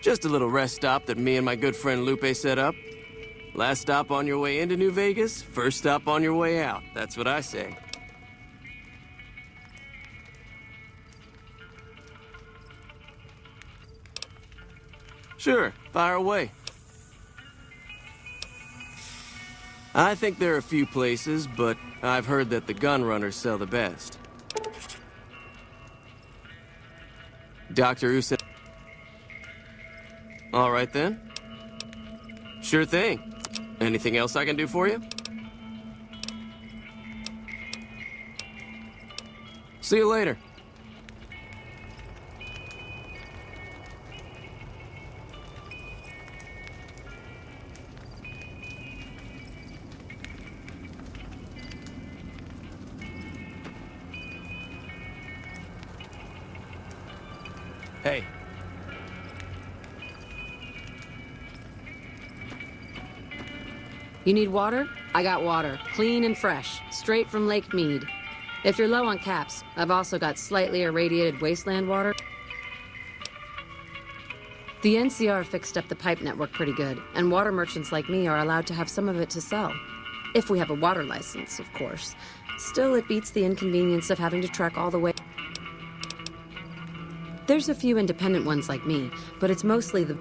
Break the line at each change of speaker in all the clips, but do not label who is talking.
Just a little rest stop that me and my good friend Lupe set up. Last stop on your way into New Vegas, first stop on your way out. That's what I say. Sure, fire away. I think there are a few places, but I've heard that the gun runners sell the best. Dr. Usa. All right then. Sure thing. Anything else I can do for you? See you later. Hey.
You need water? I got water. Clean and fresh. Straight from Lake Mead. If you're low on caps, I've also got slightly irradiated wasteland water. The NCR fixed up the pipe network pretty good, and water merchants like me are allowed to have some of it to sell. If we have a water license, of course. Still, it beats the inconvenience of having to trek all the way. There's a few independent ones like me, but it's mostly the...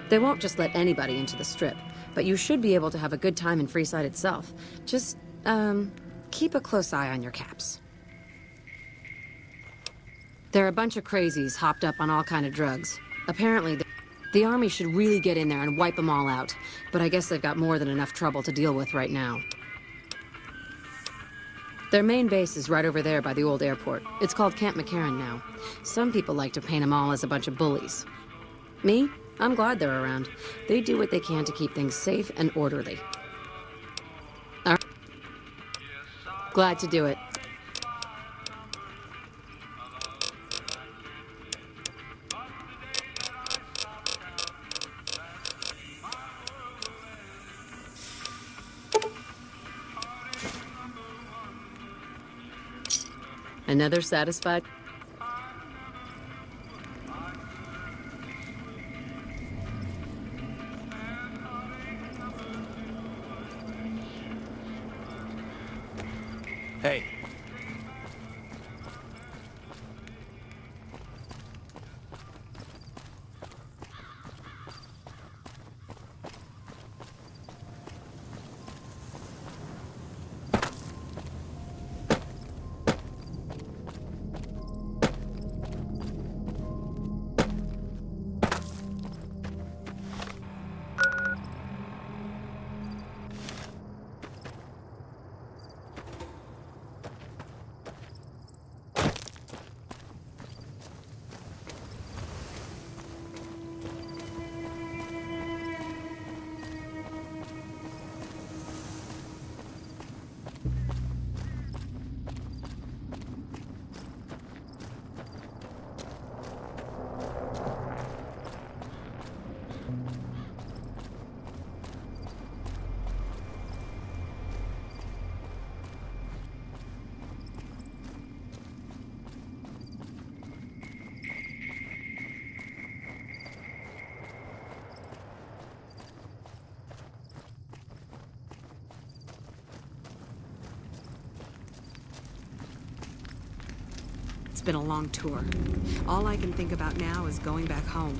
They won't just let anybody into the Strip, but you should be able to have a good time in Freeside itself. Just, keep a close eye on your caps. They're a bunch of crazies hopped up on all kind of drugs. Apparently, the Army should really get in there and wipe them all out, but I guess they've got more than enough trouble to deal with right now. Their main base is right over there by the old airport. It's called Camp McCarran now. Some people like to paint them all as a bunch of bullies. Me? I'm glad they're around. They do what they can to keep things safe and orderly. All right. Glad to do it. Another satisfied?
Hey.
It's been a long tour. All I can think about now is going back home.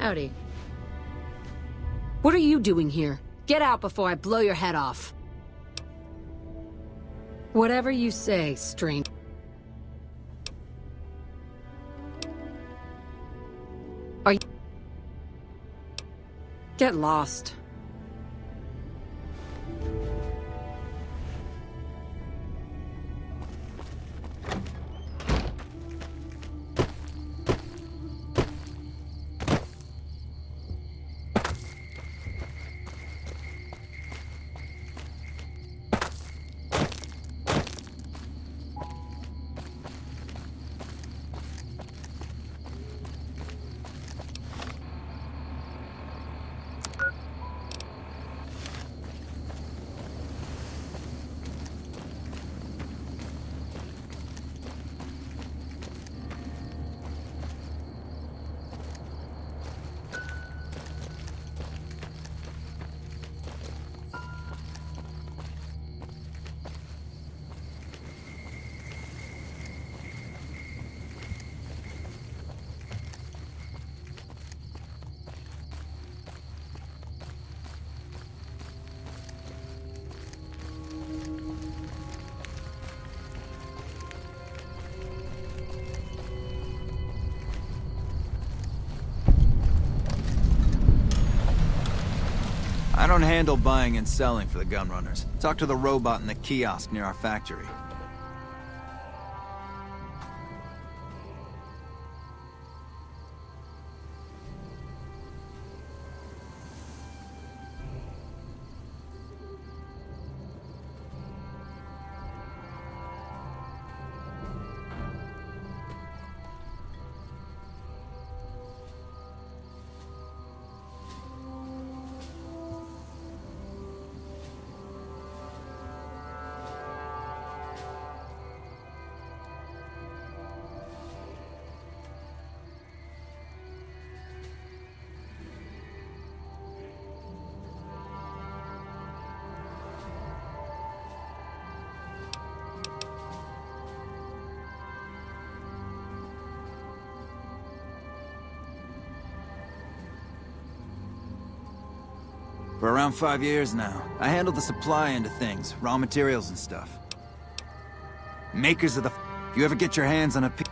Howdy. What are you doing here? Get out before I blow your head off. Whatever you say, stranger. Are you... Get lost.
I don't handle buying and selling for the Gunrunners. Talk to the robot in the kiosk near our factory. For around 5 years now, I handle the supply end of things, raw materials and stuff. Makers of the... If you ever get your hands on a piece...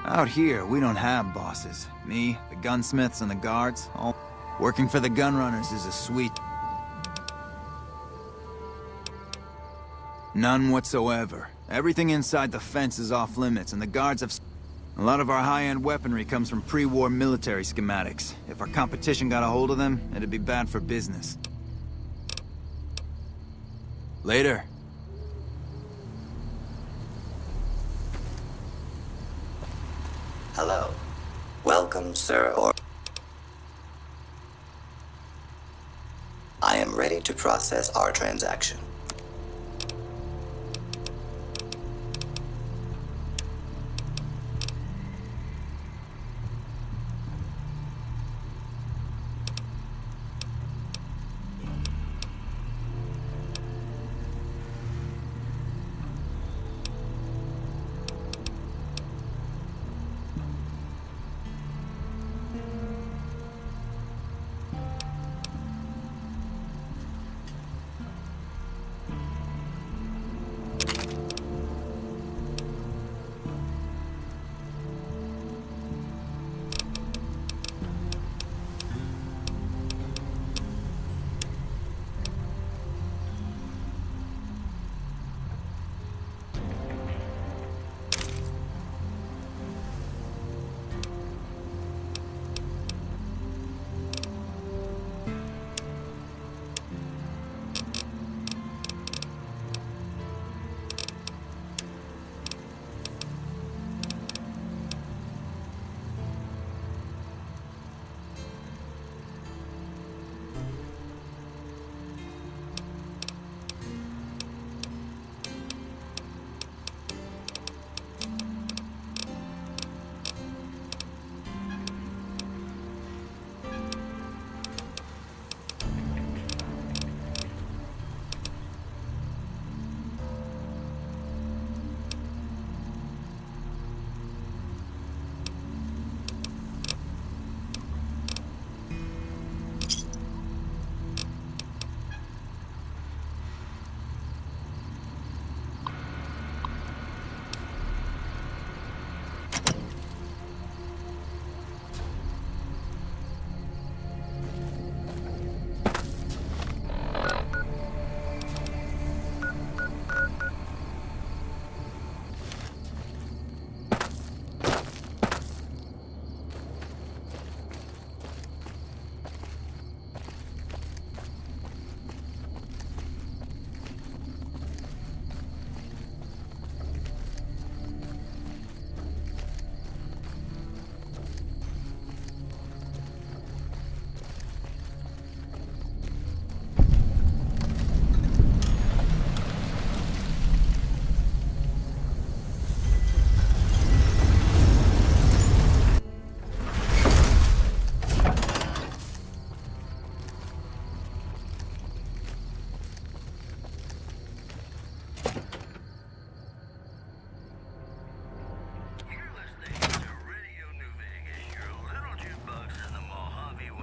Out here, we don't have bosses. Me, the gunsmiths, and the guards, all... Working for the Gunrunners is a sweet... None whatsoever. Everything inside the fence is off limits, and the guards have... A lot of our high-end weaponry comes from pre-war military schematics. If our competition got a hold of them, it'd be bad for business. Later.
Hello. Welcome, sir, or... I am ready to process our transaction.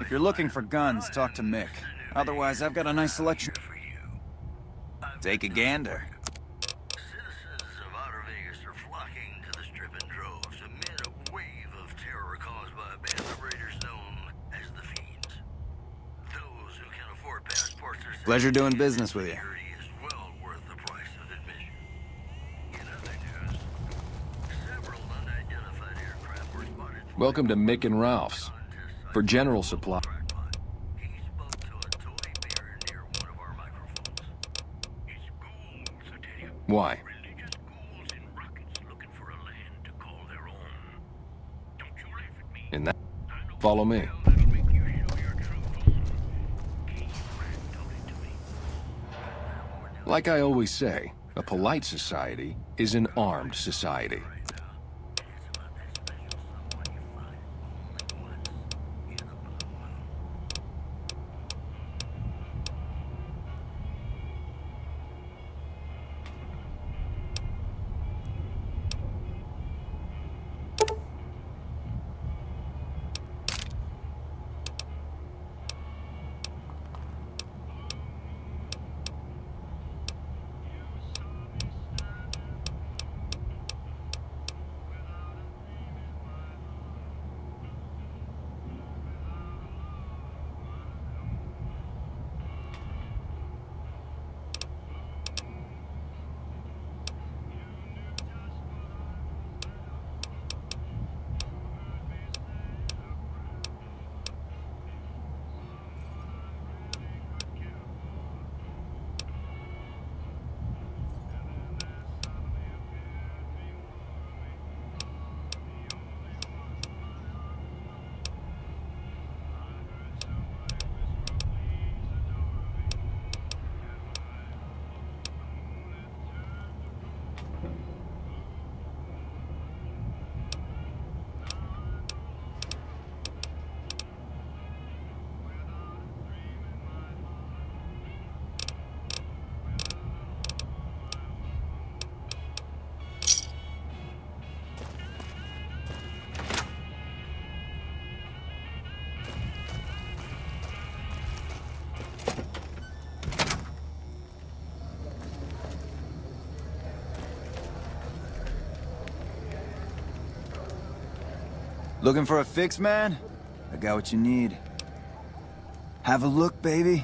If you're looking for guns, talk to Mick. Otherwise, I've got a nice selection. Take a gander.
Citizens of Outer Vegas are flocking to the Strip in droves amid a wave of terror caused by a band of raiders known as the Fiends. Those who can afford passports are
Pleasure doing business with you.
security is well worth the price of admission. In other news, several unidentified aircraft were spotted.
Welcome to Mick and Ralph's. For general supply.
He spoke to a toy mirror near one of our microphones. It's ghouls, I tell you.
Why?
Religious ghouls in rockets looking for a land to call their own. Don't you laugh at me.
In that, follow me.
That'll make you show your true form. King Rat told it to me.
Like I always say, a polite society is an armed society.
It's about that special someone you find only once in a blue moon.
Looking for a fix, man? I got what you need. Have a look, baby.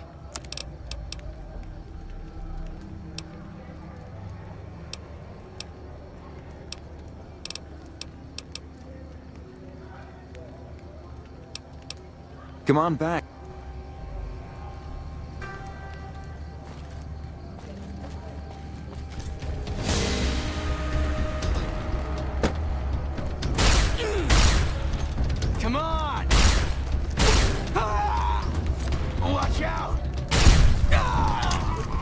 Come on back.
Come on! Ah! Watch out! Ah!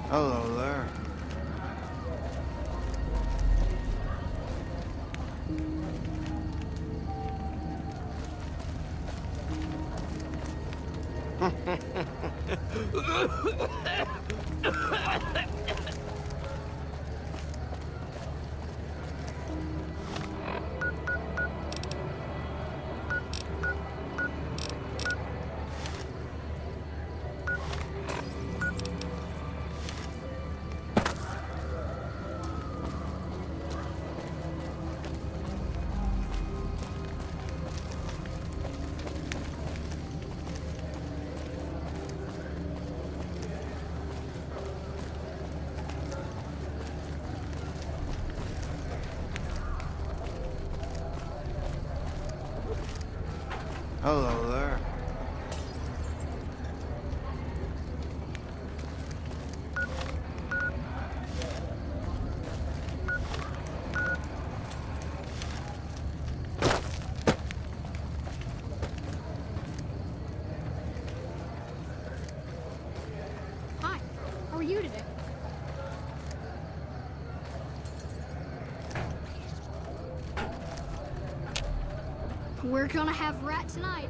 Hello there. Hello there.
Hi, how are you today? We're gonna have rat tonight.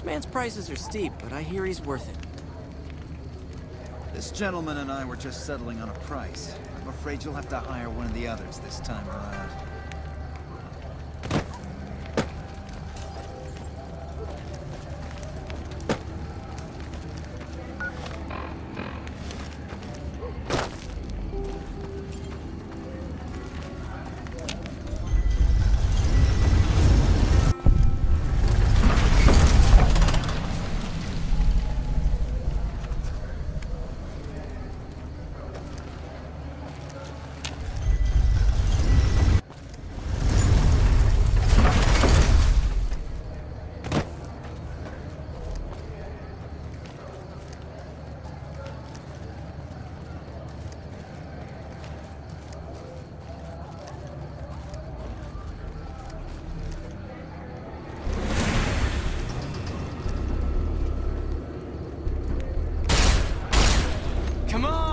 man's prices are steep, but I hear he's worth it.
This gentleman and I were just settling on a price. I'm afraid you'll have to hire one of the others this time around.
Come on!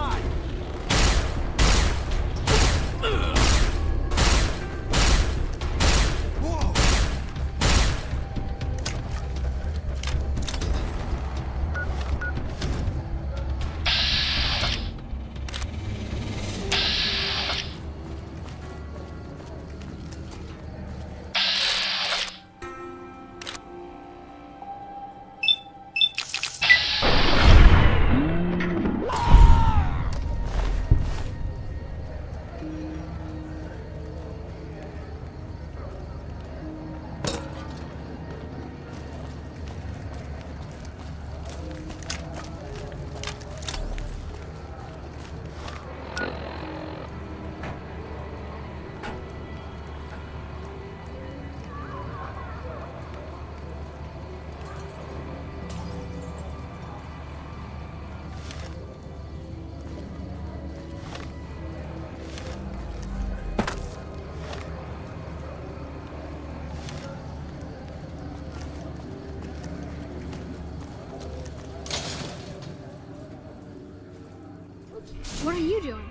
What are you doing?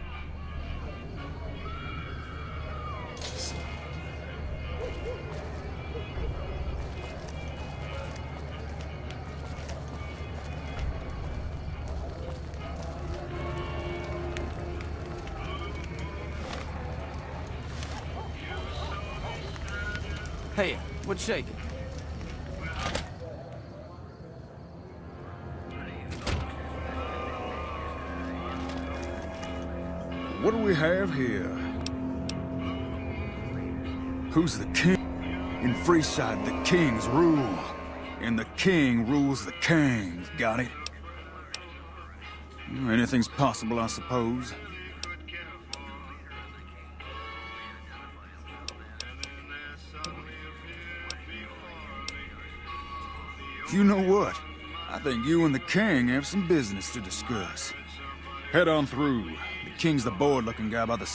Hey, what's shaking?
What do we have here? Who's the king? In Freeside, the kings rule. And the king rules the kings, got it? Anything's possible, I suppose. You know what? I think you and the king have some business to discuss. Head on through. The king's the bored-looking guy by the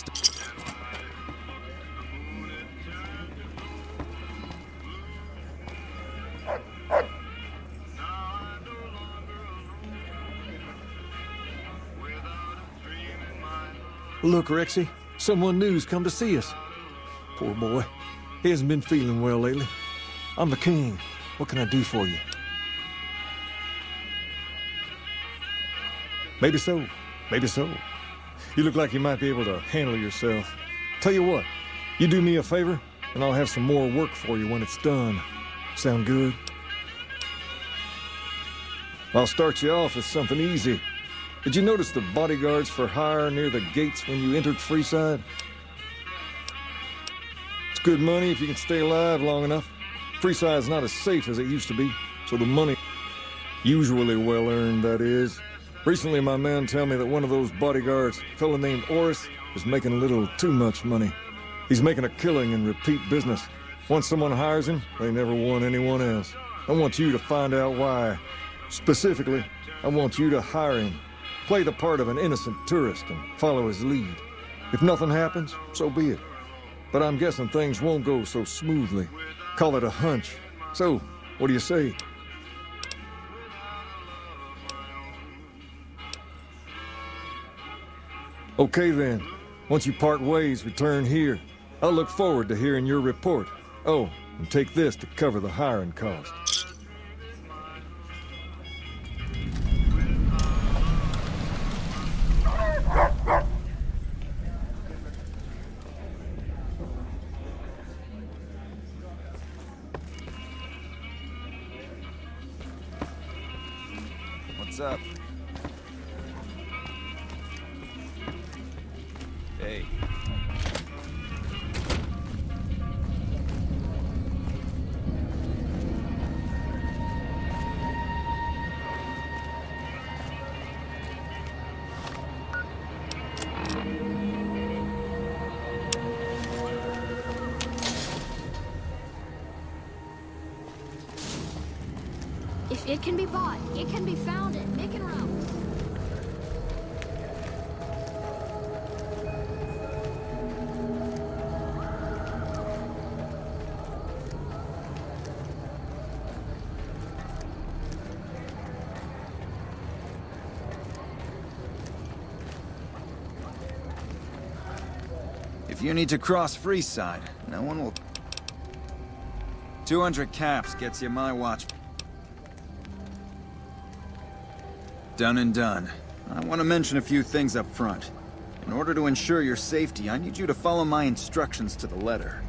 Look, Rexy, someone new's come to see us. Poor boy. He hasn't been feeling well lately. I'm the king. What can I do for you? Maybe so. Maybe so. You look like you might be able to handle yourself. Tell you what, you do me a favor, and I'll have some more work for you when it's done. Sound good? I'll start you off with something easy. Did you notice the bodyguards for hire near the gates when you entered Freeside? It's good money if you can stay alive long enough. Freeside's not as safe as it used to be, so the money, usually well-earned, that is. Recently, my man tell me that one of those bodyguards, a fella named Oris, is making a little too much money. He's making a killing in repeat business. Once someone hires him, they never want anyone else. I want you to find out why. Specifically, I want you to hire him. Play the part of an innocent tourist and follow his lead. If nothing happens, so be it. But I'm guessing things won't go so smoothly. Call it a hunch. So, what do you say? Okay then. Once you part ways, return here. I'll look forward to hearing your report. Oh, and take this to cover the hiring cost.
What's up? Hey.
If it can be bought, it can be found at Nick and Ralph.
If you need to cross Freeside, no one will... 200 caps gets you my watch. Done and done. I want to mention a few things up front. In order to ensure your safety, I need you to follow my instructions to the letter.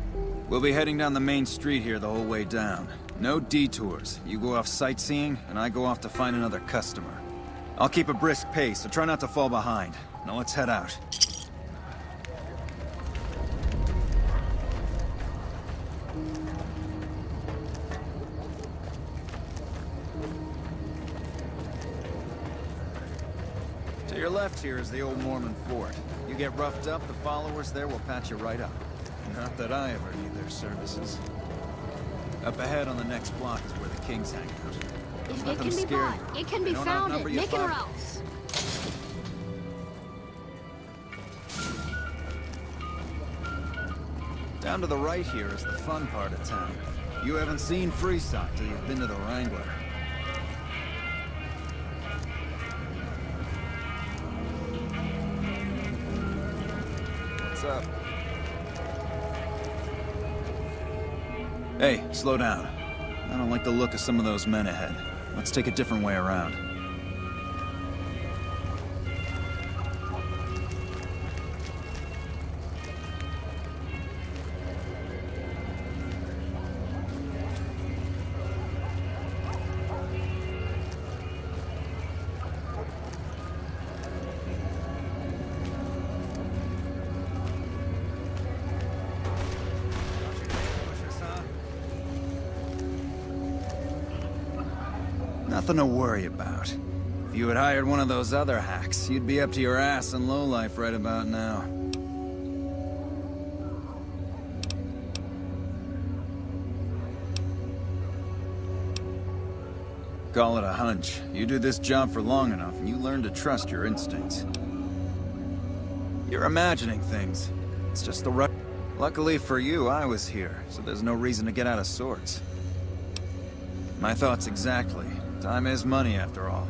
We'll be heading down the main street here the whole way down. No detours. You go off sightseeing, and I go off to find another customer. I'll keep a brisk pace, so try not to fall behind. Now let's head out. To your left here is the old Mormon fort. You get roughed up, the followers there will patch you right up. Not that I ever need their services. Up ahead on the next block is where the Kings hang out.
If
Let
it
them
can be
scare
bought,
you.
it can be
They don't
found at
outnumber you
Nick and
five.
Ralph's.
Down to the right here is the fun part of town. You haven't seen Freeside till you've been to the Wrangler. What's up? Hey, slow down. I don't like the look of some of those men ahead. Let's take a different way around. Nothing to worry about. If you had hired one of those other hacks, you'd be up to your ass in lowlife right about now. Call it a hunch. You do this job for long enough, and you learn to trust your instincts. You're imagining things. It's just the right... Luckily for you, I was here, so there's no reason to get out of sorts. My thoughts exactly. Time is money, after all.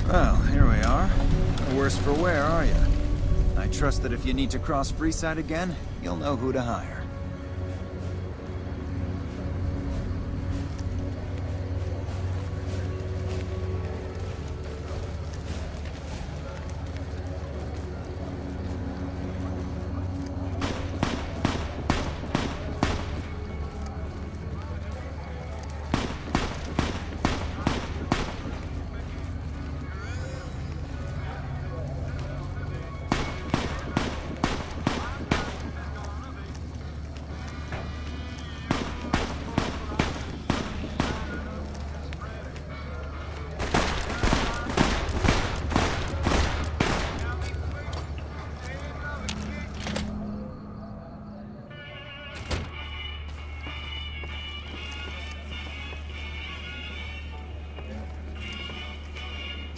Well, here we are. No worse for wear, are you? I trust that if you need to cross Freeside again, you'll know who to hire.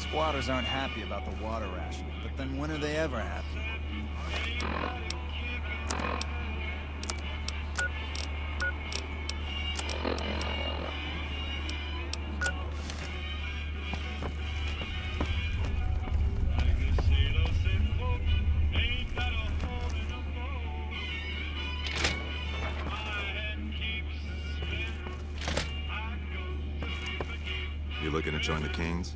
Squatters aren't happy about the water rationing, but then when are they ever happy?
You looking to join the Kings?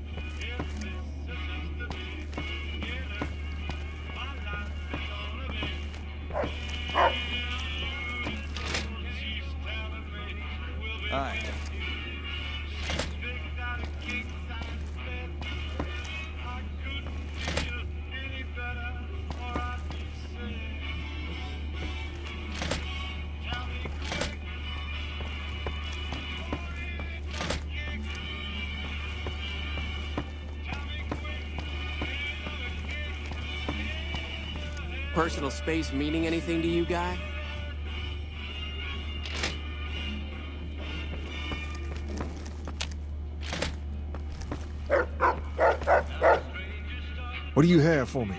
Aye.
Personal space meaning anything to you, guy?
What do you have for me?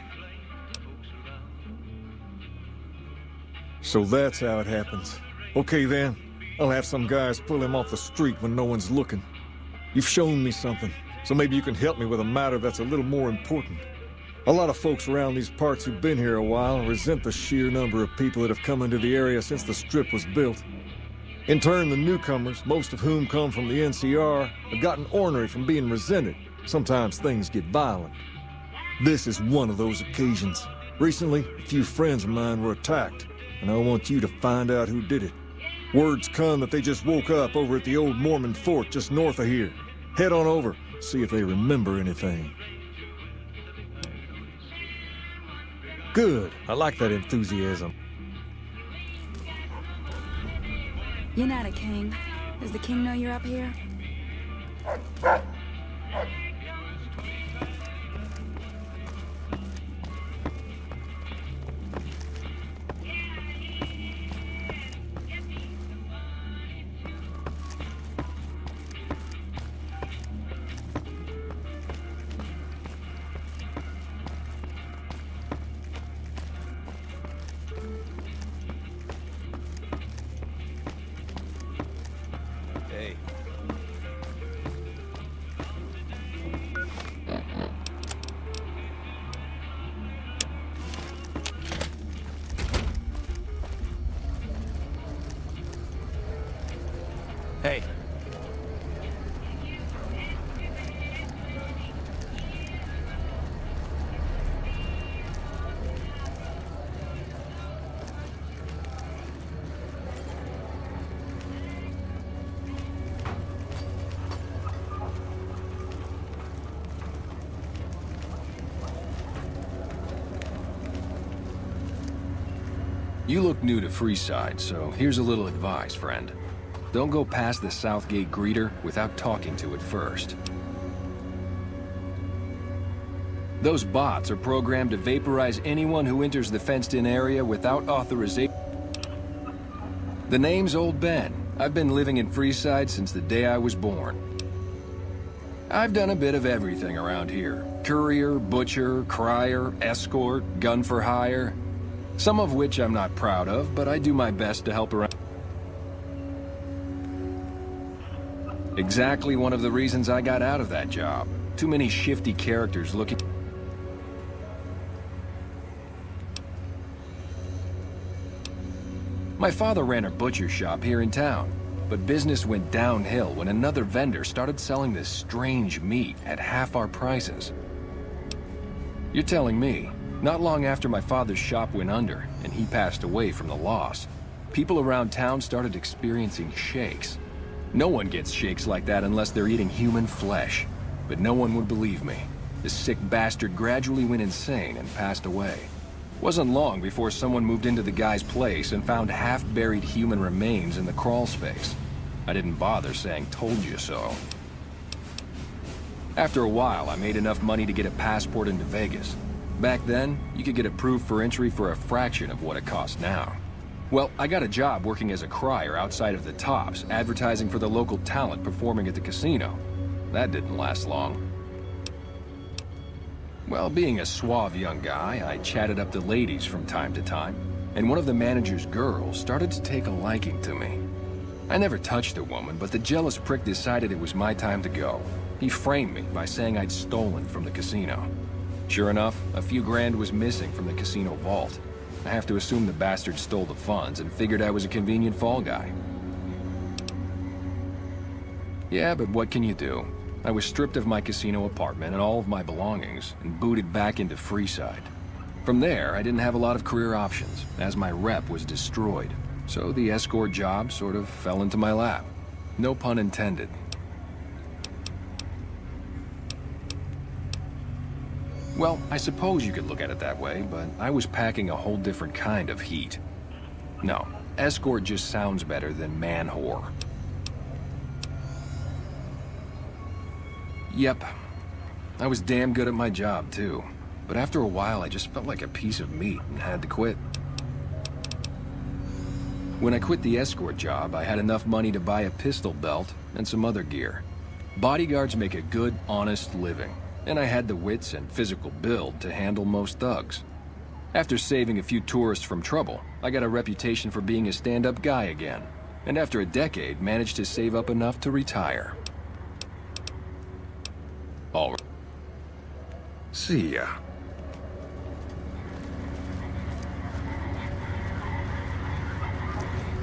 So that's how it happens. Okay then, I'll have some guys pull him off the street when no one's looking. You've shown me something, so maybe you can help me with a matter that's a little more important. A lot of folks around these parts who've been here a while resent the sheer number of people that have come into the area since the Strip was built. In turn, the newcomers, most of whom come from the NCR, have gotten ornery from being resented. Sometimes things get violent. This is one of those occasions. Recently, a few friends of mine were attacked, and I want you to find out who did it. Word's come that they just woke up over at the old Mormon fort just north of here. Head on over, see if they remember anything. Good. I like that enthusiasm.
You're not a king. Does the king know you're up here?
Hey. Hey.
You look new to Freeside, so here's a little advice, friend. Don't go past the Southgate greeter without talking to it first. Those bots are programmed to vaporize anyone who enters the fenced-in area without authorization. The name's Old Ben. I've been living in Freeside since the day I was born. I've done a bit of everything around here. Courier, butcher, crier, escort, gun for hire. Some of which I'm not proud of, but I do my best to help around. Exactly one of the reasons I got out of that job. Too many shifty characters looking... My father ran a butcher shop here in town, but business went downhill when another vendor started selling this strange meat at half our prices. You're telling me, not long after my father's shop went under and he passed away from the loss, people around town started experiencing shakes. No one gets shakes like that unless they're eating human flesh. But no one would believe me. The sick bastard gradually went insane and passed away. Wasn't long before someone moved into the guy's place and found half-buried human remains in the crawl space. I didn't bother saying "told you so." After a while, I made enough money to get a passport into Vegas. Back then, you could get approved for entry for a fraction of what it costs now. Well, I got a job working as a crier outside of the Tops, advertising for the local talent performing at the casino. That didn't last long. Well, being a suave young guy, I chatted up the ladies from time to time, and one of the manager's girls started to take a liking to me. I never touched a woman, but the jealous prick decided it was my time to go. He framed me by saying I'd stolen from the casino. Sure enough, a few grand was missing from the casino vault. I have to assume the bastard stole the funds and figured I was a convenient fall guy. Yeah, but what can you do? I was stripped of my casino apartment and all of my belongings and booted back into Freeside. From there, I didn't have a lot of career options, as my rep was destroyed. So the escort job sort of fell into my lap. No pun intended. Well, I suppose you could look at it that way, but I was packing a whole different kind of heat. No, escort just sounds better than man-whore. Yep. I was damn good at my job, too. But after a while, I just felt like a piece of meat and had to quit. When I quit the escort job, I had enough money to buy a pistol belt and some other gear. Bodyguards make a good, honest living, and I had the wits and physical build to handle most thugs. After saving a few tourists from trouble, I got a reputation for being a stand-up guy again, and after a decade, managed to save up enough to retire. All right. See ya.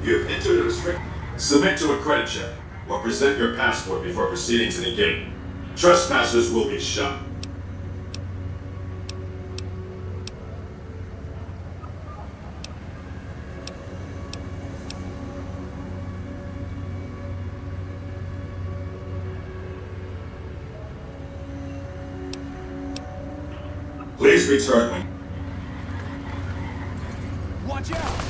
You have entered a restrict. Submit to a credit check, or present your passport before proceeding to the gate. Trespassers will be shot. Please return when...
Watch out!